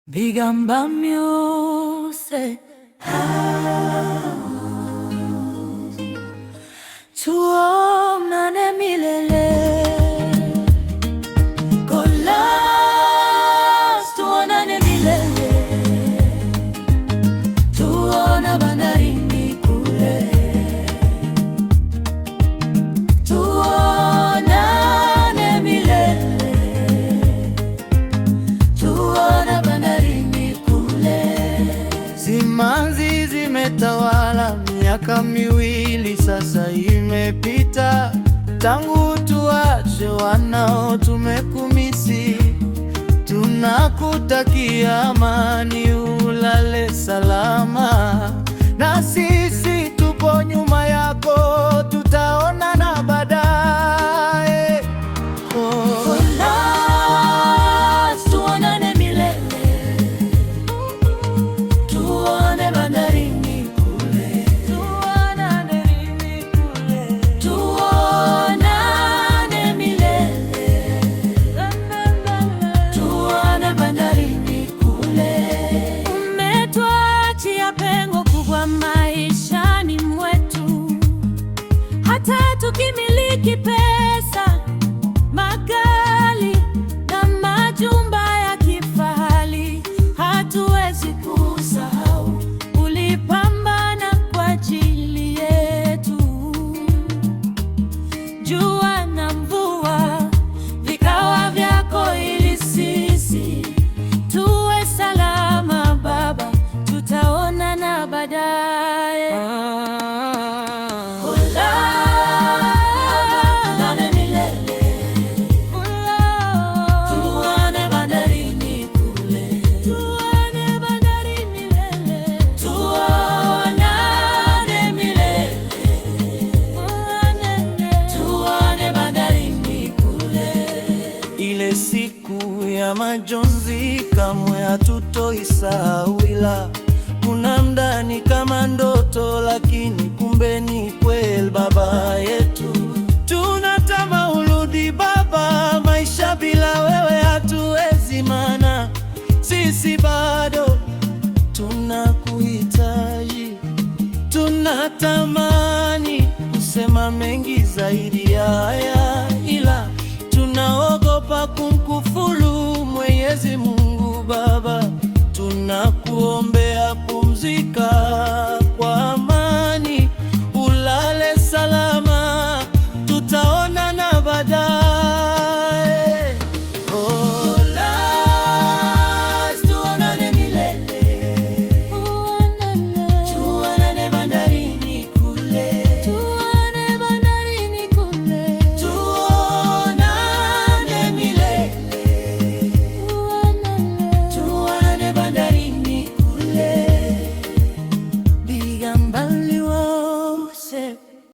Bigamba Music House. Tuonane milele. Kolas, tuonane milele. Tuona bandarini kule. Tuonane milele. Tuona bandarini kule. Simanzi zimetawala, miaka miwili sasa imepita tangu tuache wanao, tumekumisi. Tunakutakia amani, ulale salama, na sisi tupo nyuma yako, tutaonana baadaye. Kolas, tuonane milele. Tuone bandarini kule. Tuonane kule. Tuonane milele. Tuone bandarini kule. Umetuachia pengo kubwa maishani mwetu, hata tukimiliki pesa, magari na majumba ya kifahari, hatuwezi kusahau ulipambana kwa ajili yetu. Jua na mvua vikawa vyako ili sisi tuwe salama. Baba, tutaonana baadaye. Tuonane milele. Tuone bandarini kule. Tuone bandarini milele. Tuonane milele. Tuone bandarini kule. Ile siku ya majonzi kamwe hatutoisahau, ila kuna mdani kama ndoto, lakini kumbe ni kweli. Baba yetu, tunatama urudi Baba, maisha bila wewe hatuwezi, mana sisi bado tunakuhitaji. Tunatamani kusema mengi zaidi ya haya,